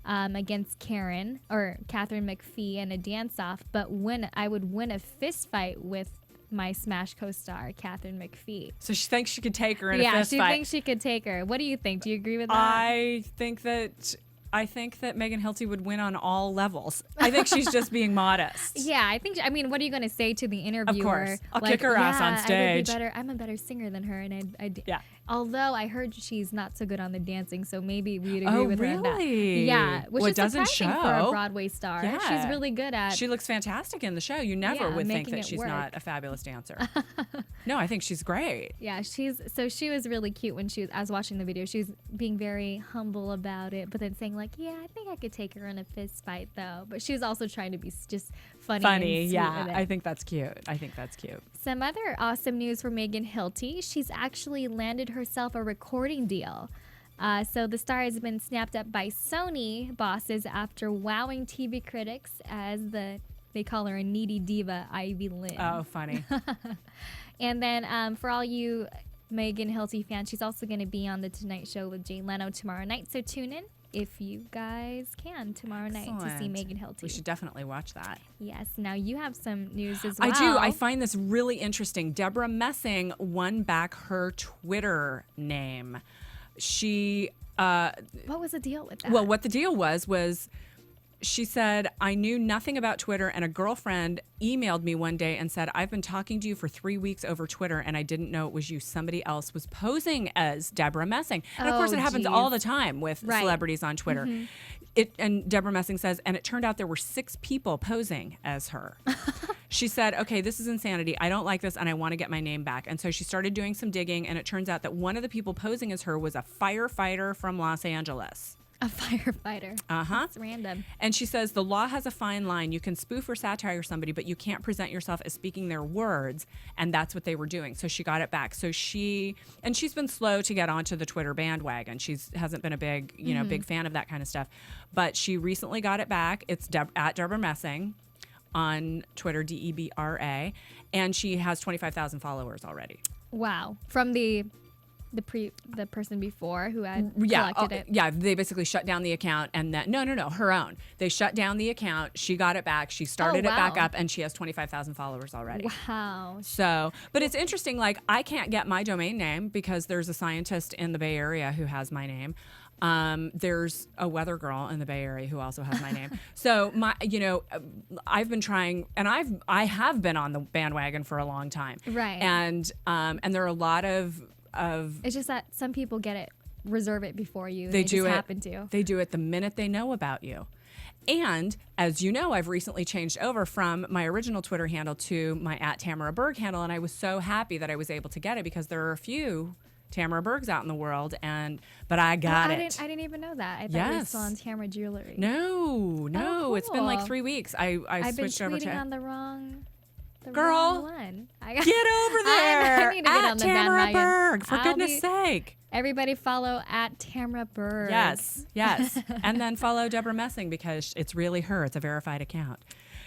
Speaker 5: against Catherine McPhee in a dance-off, but I would win a fist fight with my Smash co-star, Catherine McPhee.
Speaker 4: So she thinks she could take her in a fist
Speaker 5: fight.
Speaker 4: fight.
Speaker 5: Yeah, she thinks she could take her. What do you think? Do you agree with that?
Speaker 4: I think that Megan Hilty would win on all levels. I think she's just being modest.
Speaker 5: Yeah, what are you going to say to the interviewer?
Speaker 4: Of course. I'll kick her ass on stage.
Speaker 5: I'm a better singer than her, and Although I heard she's not so good on the dancing, so maybe we'd agree with her on that.
Speaker 4: really?
Speaker 5: Yeah, which
Speaker 4: Well, it
Speaker 5: is
Speaker 4: doesn't
Speaker 5: surprising for a
Speaker 4: show.
Speaker 5: Broadway star.
Speaker 4: Yeah.
Speaker 5: She's really good at.
Speaker 4: She looks fantastic in the show. You never
Speaker 5: Yeah,
Speaker 4: would think
Speaker 5: making
Speaker 4: that
Speaker 5: it
Speaker 4: she's
Speaker 5: work.
Speaker 4: not a fabulous dancer. No, I think she's great.
Speaker 5: Yeah, she was really cute when I was watching the video. She was being very humble about it, but then saying like, "Yeah, I think I could take her in a fist fight though." But she was also trying to be just funny.
Speaker 4: Funny,
Speaker 5: and sweet
Speaker 4: yeah.
Speaker 5: with it.
Speaker 4: I think that's cute. I think that's cute.
Speaker 5: Some other awesome news for Megan Hilty. She's actually landed herself a recording deal. So the star has been snapped up by Sony bosses after wowing TV critics as they call her a needy diva, Ivy Lynn.
Speaker 4: Oh, funny.
Speaker 5: And then for all you Megan Hilty fans, she's also going to be on The Tonight Show with Jay Leno tomorrow night. So tune in if you guys can tomorrow night to see
Speaker 4: Excellent.
Speaker 5: Megan Hilty.
Speaker 4: We should definitely watch that.
Speaker 5: Yes. Now you have some news as well.
Speaker 4: I do. I find this really interesting. Deborah Messing won back her Twitter name. She
Speaker 5: What was the deal with that?
Speaker 4: well, what the deal was she said, I knew nothing about Twitter, and a girlfriend emailed me one day and said, I've been talking to you for 3 weeks over Twitter, and I didn't know it was you. Somebody else was posing as Deborah Messing. And of course,
Speaker 5: Oh,
Speaker 4: it happens
Speaker 5: geez.
Speaker 4: all the time with
Speaker 5: Right.
Speaker 4: celebrities on Twitter. And Deborah Messing says, and it turned out there were 6 people posing as her. She said, okay, this is insanity. I don't like this, and I want to get my name back. And so she started doing some digging, and it turns out that one of the people posing as her was a firefighter from Los Angeles.
Speaker 5: A firefighter.
Speaker 4: Uh-huh.
Speaker 5: That's random.
Speaker 4: And she says the law has a fine line. You can spoof or satire somebody, but you can't present yourself as speaking their words. And that's what they were doing. So she got it back. So she's been slow to get onto the Twitter bandwagon. Hasn't been a big, big fan of that kind of stuff. But she recently got it back. It's at Deborah Messing on Twitter, DEBRA. And she has 25,000 followers already.
Speaker 5: Wow. From the person before who had collected it.
Speaker 4: Yeah, they basically shut down the account and then no, her own. They shut down the account. She got it back. She started it back
Speaker 5: wow.
Speaker 4: up, and she has 25,000 followers already.
Speaker 5: Wow.
Speaker 4: So, but it's interesting. Like, I can't get my domain name because there's a scientist in the Bay Area who has my name. There's a weather girl in the Bay Area who also has my name. So I've been trying, and I have been on the bandwagon for a long time.
Speaker 5: Right.
Speaker 4: And there are a lot of
Speaker 5: It's just that some people reserve it before you.
Speaker 4: They do
Speaker 5: just
Speaker 4: it.
Speaker 5: happen to.
Speaker 4: They do it the minute they know about you. And as you know, I've recently changed over from my original Twitter handle to my @Tamara Berg handle, and I was so happy that I was able to get it because there are a few Tamara Bergs out in the world, but I got it.
Speaker 5: I didn't even know that. I thought you were
Speaker 4: Yes.
Speaker 5: still on Tamara Jewelry.
Speaker 4: No, it's been like
Speaker 5: cool.
Speaker 4: 3 weeks. I've
Speaker 5: been
Speaker 4: switched over
Speaker 5: tweeting
Speaker 4: to
Speaker 5: on the wrong
Speaker 4: Girl,
Speaker 5: one.
Speaker 4: get over there.
Speaker 5: I need to get on the
Speaker 4: Tamara
Speaker 5: bandwagon.
Speaker 4: Berg, for
Speaker 5: I'll
Speaker 4: goodness
Speaker 5: be-
Speaker 4: sake.
Speaker 5: Everybody follow @Tamara Berg.
Speaker 4: Yes. And then follow Deborah Messing because it's really her. It's a verified account.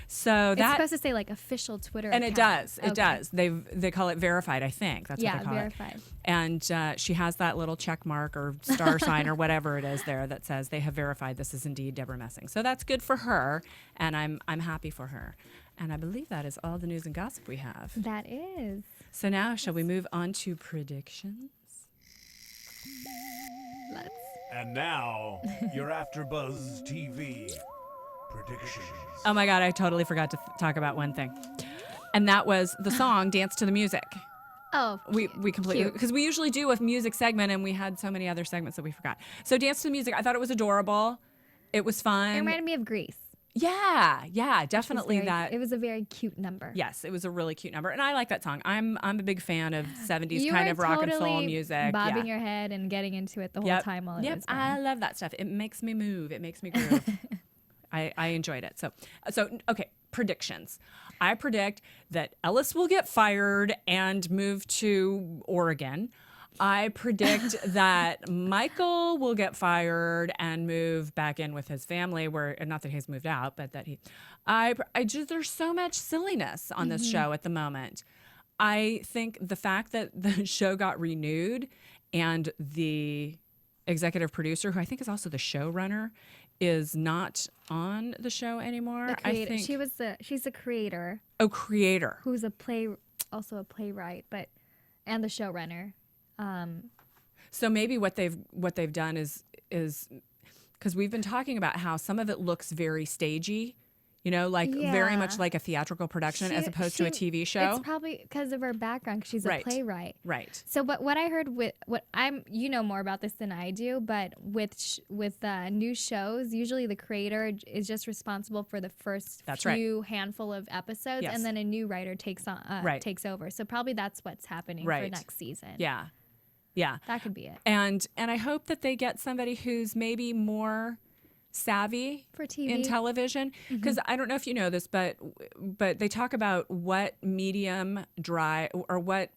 Speaker 4: So
Speaker 5: It's supposed to say like official Twitter
Speaker 4: and
Speaker 5: account.
Speaker 4: it does. They call it verified, I think. That's what they call
Speaker 5: verified.
Speaker 4: it. And she has that little check mark or star sign or whatever it is there that says they have verified this is indeed Deborah Messing. So that's good for her, and I'm happy for her. And I believe that is all the news and gossip we have.
Speaker 5: That is.
Speaker 4: So now, shall we move on to predictions?
Speaker 5: Let's.
Speaker 1: And now, your AfterBuzz TV predictions.
Speaker 4: Oh my God, I totally forgot to talk about one thing. And that was the song Dance to the Music.
Speaker 5: Oh,
Speaker 4: We completely,
Speaker 5: cute.
Speaker 4: because we usually do a music segment and we had so many other segments that we forgot. So Dance to the Music, I thought it was adorable. It was fun.
Speaker 5: It reminded me of Grease.
Speaker 4: Yeah, definitely that.
Speaker 5: It was a very cute number.
Speaker 4: Yes, it was a really cute number, and I like that song. I'm a big fan of 70s
Speaker 5: You
Speaker 4: kind
Speaker 5: were
Speaker 4: of rock and soul
Speaker 5: totally
Speaker 4: music.
Speaker 5: bobbing your head and getting into it the whole time while it was going.
Speaker 4: I love that stuff. It makes me move. It makes me groove. I enjoyed it. So okay, predictions. I predict that Ellis will get fired and move to Oregon. I predict that Michael will get fired and move back in with his family, where not that he's moved out, but that I just, there's so much silliness on this show at the moment. I think the fact that the show got renewed and the executive producer, who I think is also the showrunner, is not on the show anymore.
Speaker 5: The creator. She's the creator.
Speaker 4: Oh, creator.
Speaker 5: Who's also a playwright, and the showrunner.
Speaker 4: So maybe what they've done is because we've been talking about how some of it looks very stagey, You know, like very much like a theatrical production as opposed to a TV show.
Speaker 5: It's probably because of her background, because she's a playwright.
Speaker 4: Right.
Speaker 5: So, but what I heard with you know more about this than I do, but with new shows, usually the creator is just responsible for the first few handful of episodes, and then a new writer takes over. So probably that's what's happening for next season.
Speaker 4: Yeah. Yeah.
Speaker 5: That could be it.
Speaker 4: And I hope that they get somebody who's maybe more savvy
Speaker 5: for TV
Speaker 4: in television, because I don't know if you know this, but they talk about what medium drive or what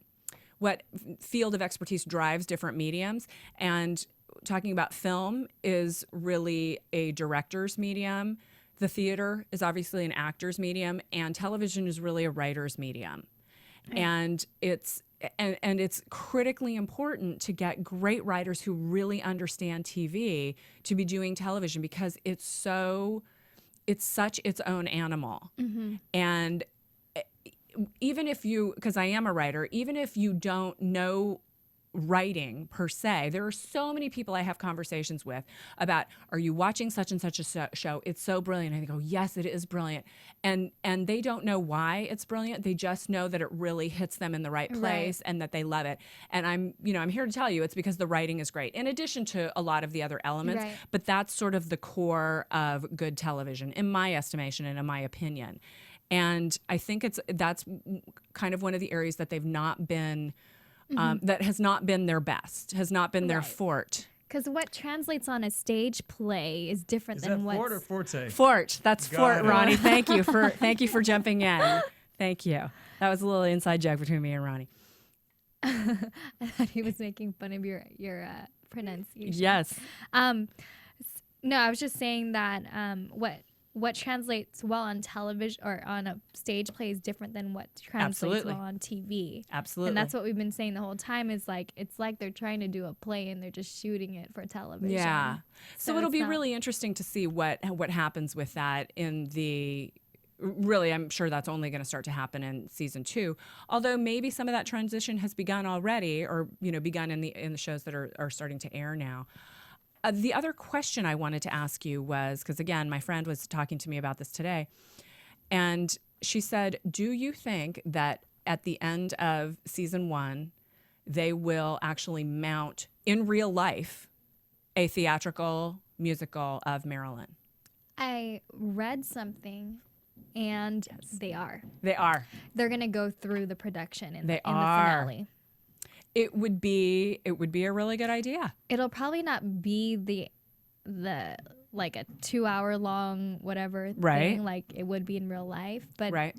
Speaker 4: field of expertise drives different mediums, and talking about film is really a director's medium, the theater is obviously an actor's medium, and television is really a writer's medium. And it's critically important to get great writers who really understand TV to be doing television, because it's such its own animal. And even if because I am a writer, even if you don't know writing per se, there are so many people I have conversations with about, are you watching such and such a show? It's so brilliant. And they go, yes, it is brilliant. And they don't know why it's brilliant. They just know that it really hits them in the right place and that they love it. And I'm here to tell you it's because the writing is great, in addition to a lot of the other elements. But that's sort of the core of good television, in my estimation and in my opinion. And I think that's kind of one of the areas that they've not been that has not been their best, has not been their fort.
Speaker 5: Because what translates on a stage play is different than what's...
Speaker 6: Fort or forte?
Speaker 4: Fort. That's Fort, Ronnie. Thank you for jumping in. Thank you. That was a little inside joke between me and Ronnie.
Speaker 5: I thought he was making fun of your pronunciation.
Speaker 4: Yes.
Speaker 5: No, I was just saying that what translates well on television or on a stage play is different than what translates well on TV.
Speaker 4: Absolutely.
Speaker 5: And that's what we've been saying the whole time, is like, it's like they're trying to do a play and they're just shooting it for television.
Speaker 4: Yeah. So it'll be really interesting to see what happens with that really, I'm sure that's only going to start to happen in season 2. Although maybe some of that transition has begun already, or begun in the shows that are starting to air now. The other question I wanted to ask you was, because again, my friend was talking to me about this today, and she said, do you think that at the end of season 1, they will actually mount in real life a theatrical musical of Marilyn?
Speaker 5: I read something, and they are.
Speaker 4: They are.
Speaker 5: They're going to go through the production in the finale.
Speaker 4: It would be a really good idea.
Speaker 5: It'll probably not be the like a 2-hour long whatever thing like it would be in real life, but I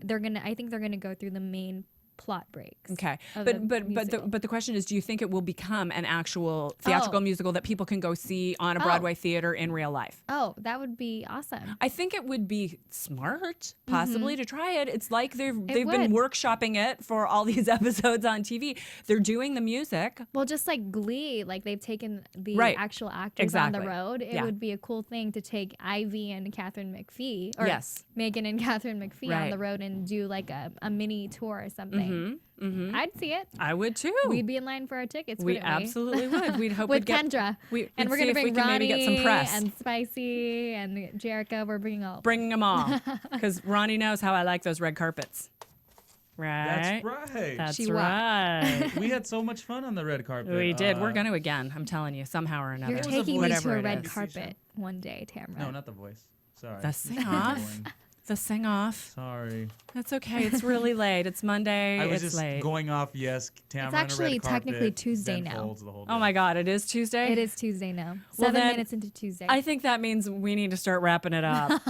Speaker 5: think they're gonna go through the main plot breaks.
Speaker 4: Okay, but the question is, do you think it will become an actual theatrical musical that people can go see on a Broadway theater in real life?
Speaker 5: Oh, that would be awesome.
Speaker 4: I think it would be smart, possibly, to try it. It's like they've been workshopping it for all these episodes on TV. They're doing the music.
Speaker 5: Well, just like Glee, like they've taken the actual actors on the road. It would be a cool thing to take Ivy and Catherine McPhee, or Megan and Catherine McPhee on the road and do like a mini tour or something. I'd see it.
Speaker 4: I would too.
Speaker 5: We'd be in line for our tickets.
Speaker 4: We absolutely would. We'd hope
Speaker 5: with
Speaker 4: we'd get
Speaker 5: Kendra.
Speaker 4: And we're going to bring Ronnie
Speaker 5: get
Speaker 4: some press.
Speaker 5: And Spicy and Jericho. We're bringing
Speaker 4: them all, because Ronnie knows how I like those red carpets. Right.
Speaker 6: That's right.
Speaker 4: That's right.
Speaker 6: We had so much fun on the red carpet.
Speaker 4: We did. We're going to again. I'm telling you, somehow or another.
Speaker 5: You're taking me to a red carpet one day, Tamara.
Speaker 6: No, not the voice. Sorry.
Speaker 4: The sing-off. The sing-off.
Speaker 6: Sorry.
Speaker 4: That's okay. It's really late. It's Monday.
Speaker 6: I was
Speaker 4: it's
Speaker 6: just
Speaker 4: late.
Speaker 6: going off, yes, Tamara
Speaker 5: It's actually
Speaker 6: on a red carpet,
Speaker 5: technically Tuesday now.
Speaker 4: Oh my God, it is Tuesday?
Speaker 5: It is Tuesday now.
Speaker 4: Well,
Speaker 5: 7 minutes into Tuesday.
Speaker 4: I think that means we need to start wrapping it up.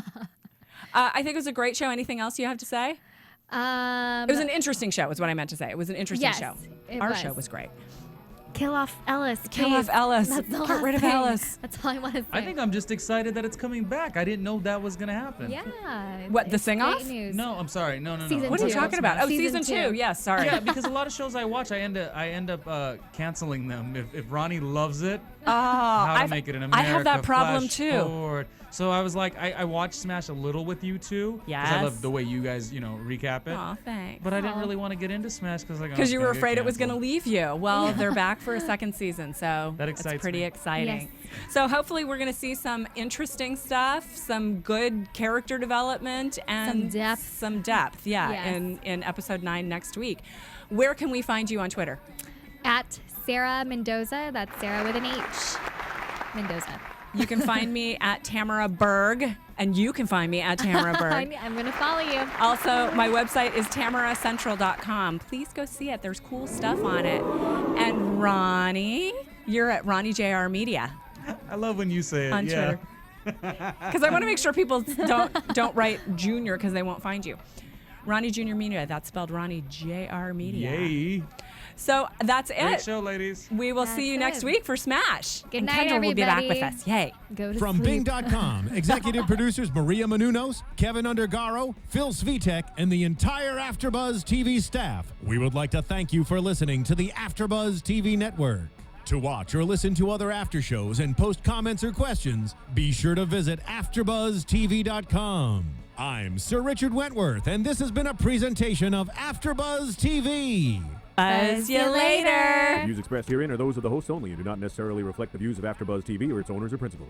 Speaker 4: I think it was a great show. Anything else you have to say? It was an interesting show, is what I meant to say. It was an interesting show. Our show was great.
Speaker 5: Kill off Ellis.
Speaker 4: Kill off Ellis.
Speaker 5: That's the
Speaker 4: Get rid of Ellis.
Speaker 5: That's all I want to say.
Speaker 6: I think I'm just excited that it's coming back. I didn't know that was going to happen.
Speaker 5: Yeah.
Speaker 4: What, the sing-off?
Speaker 6: No, I'm sorry. No.
Speaker 5: Season
Speaker 4: What are you talking about? Oh, season 2. Yes, sorry.
Speaker 6: Yeah, because a lot of shows I watch, I end up canceling them. If Ronnie loves it, How to Make It in America,
Speaker 4: I have that problem
Speaker 6: Flash
Speaker 4: too.
Speaker 6: Forward. So I was like, I watched Smash a little with you two.
Speaker 4: Yes.
Speaker 6: I love the way you guys, recap it.
Speaker 4: Aw, thanks.
Speaker 6: But I didn't really want to get into Smash because
Speaker 4: you were afraid it was going to leave you. Well, they're back for a second season, so
Speaker 6: That
Speaker 4: it's
Speaker 6: excites
Speaker 4: pretty
Speaker 6: me.
Speaker 4: exciting.
Speaker 5: Yes.
Speaker 4: So hopefully we're going to see some interesting stuff, some good character development, and
Speaker 5: Some depth.
Speaker 4: yeah,
Speaker 5: Yes.
Speaker 4: in episode 9 next week. Where can we find you on Twitter?
Speaker 5: At Sarah Mendoza. That's Sarah with an H. Mendoza.
Speaker 4: You can find me at Tamara Berg, and you can find me at Tamara Berg.
Speaker 5: I'm going to follow you.
Speaker 4: Also, my website is tamaracentral.com. Please go see it. There's cool stuff on it. And Ronnie, you're at Ronnie JR Media
Speaker 6: I love when you say it.
Speaker 4: on
Speaker 6: yeah.
Speaker 4: Twitter. Because I want to make sure people don't write Junior because they won't find you. Ronnie Junior Media. That's spelled Ronnie JR Media.
Speaker 6: Yay.
Speaker 4: So that's
Speaker 6: Great
Speaker 4: it.
Speaker 6: show, ladies.
Speaker 4: We will
Speaker 5: That's
Speaker 4: see you next
Speaker 5: it.
Speaker 4: week for Smash.
Speaker 5: Good
Speaker 4: and
Speaker 5: night,
Speaker 4: Kendall will be back with
Speaker 5: everybody.
Speaker 4: us. Yay.
Speaker 5: Go to
Speaker 3: From
Speaker 5: sleep.
Speaker 3: Bing.com, executive producers Maria Menounos, Kevin Undergaro, Phil Svitek, and the entire AfterBuzz TV staff, we would like to thank you for listening to the AfterBuzz TV network. To watch or listen to other after shows and post comments or questions, be sure to visit AfterBuzzTV.com. I'm Sir Richard Wentworth, and this has been a presentation of AfterBuzz TV.
Speaker 4: Buzz you later.
Speaker 8: The views expressed herein are those of the hosts only and do not necessarily reflect the views of AfterBuzz TV or its owners or principals.